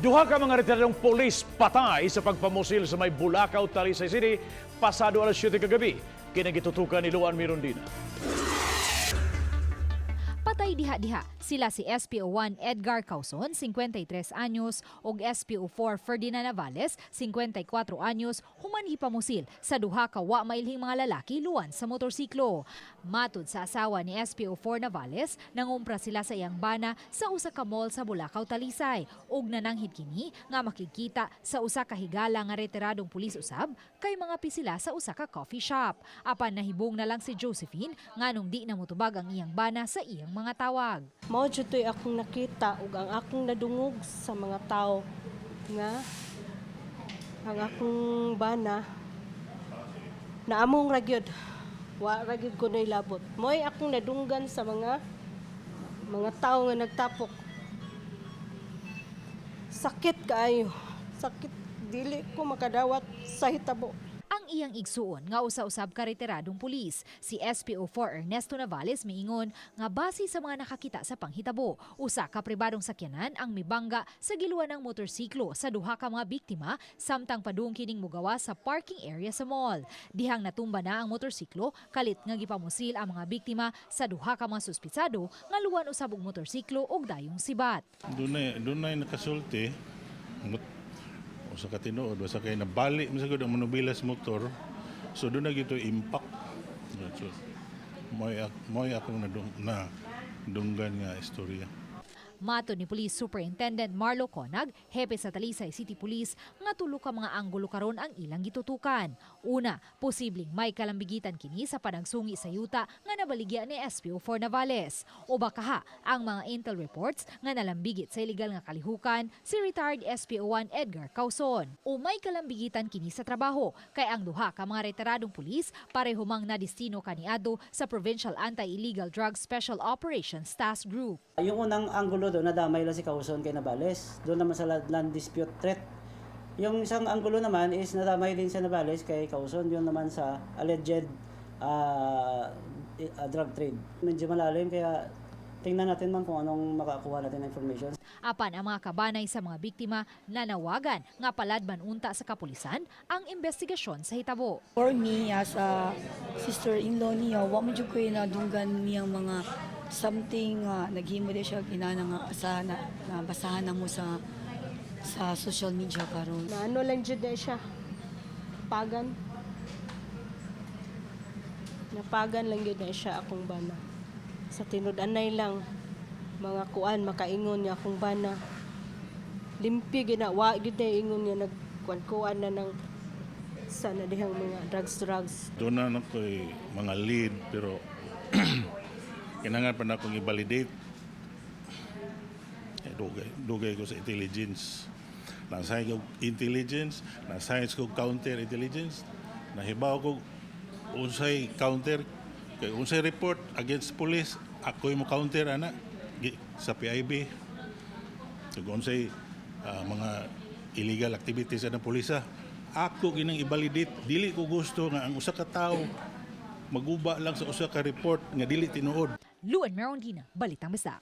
Duha ka mga retiradong polis patay sa pagpamusil sa may Bulacau, Talisay City pasado alas 7 kagabi. Kinagitutukan ni Luan Mirondina. Patay diha-diha sila si SPO1 Edgar Causon, 53 anyos, ug SPO4 Ferdinand Navales, 54 anyos, human hipamusil sa duha ka wa mailhing mga lalaki luwan sa motorsiklo. Matud sa asawa ni SPO4 Navales, nangumpra sila sa iyang bana sa usa ka mall sa Bulacau, Talisay, ug nananghid kini nga makikita sa usa ka higala nga retiradong pulis usab kay mga pisila sa usa ka coffee shop. Apan nahibong na lang si Josephine nganong di na motubag ang iyang bana sa iyang mga tawag. Mao jud to'y akong nakita ug ang akong nadungog sa mga tao nga ang akong bana naamong ragyod wa ragyod ko nay labot. Mo'y akong nadunggan sa mga tao nga nagtapok. Sakit kaayo. Sakit dili ko makadawat sa hitabo. Ang iyang igsuon nga usa-usab ka retiradong pulis, si SPO4 Ernesto Navales miingon nga base sa mga nakakita sa panghitabo, usa ka pribadong sakyanan ang mibangga sa giluan ng motorsiklo sa duha ka mga biktima samtang padung kining mugawa sa parking area sa mall. Dihang natumba na ang motorsiklo, kalit nga gipamusil ang mga biktima sa duha ka mga suspitsado nga luwan usab og motorsiklo ug dayong sibat. Dunay nakasulti. Sa katinood, basta kayo nabali masagod ang monobilas motor, so doon na gito impact. So, mo'y akong nadunggan nga istorya. Mato ni Police Superintendent Marlo Conag, hepe sa Talisay City Police, nga tulo ka mga anggulo karon ang ilang gitutukan. Una, posibleng may kalambigitan kini sa panagsungi sa yuta nga nabaligya ni SPO4 Navales. O baka ang mga intel reports nga nalambigit sa illegal nga kalihukan si retired SPO1 Edgar Causon. O may kalambigitan kini sa trabaho kay ang duha ka mga retiradong pulis parehumang nadistino kaniado sa Provincial Anti-Illegal Drugs Special Operations Task Group. Yung unang anggulo doon, nadamay lang si Causon kay Navales. Doon naman sa land dispute threat. Yung isang anggulo naman is nadamay din sa Navales kay Causon. Yun naman sa alleged drug trade. Medyo malalim kaya tingnan natin man kung anong makakuha natin na information. Apan ang mga kabanay sa mga biktima nanawagan nga paladban unta sa kapulisan ang investigasyon sa hitabo. For me, as a sister-in-law niya, wa mo jud ko nadunggan niyang mga something naghimo di siya kinana nga asahan na basahan na mo sa social media karon. Na ano lang jud na siya. Pagan. Napagan lang jud na siya akong bana. Sa tinud-anay lang mga kuan makaingon niya akong bana. Limpi ginawa gid na ingon niya nagkuan na ng sana dihang mga drugs. Doon na ako'y mga lead, pero kinangan pa na akong i-validate. Dugay ko sa intelligence. Nasahin ko intelligence, nasahin ko counter-intelligence, nahibaw ko unsay counter, kay unsay report against police, ako'y mo counter ana sa PIB. Kung unsay mga illegal activities sa pulisa, ako ginang i-validate. Dili ko gusto nga ang usa ka tawo maguba lang sa usa ka report nga dili tinuod. Luan Mirondina, Balitang Basta.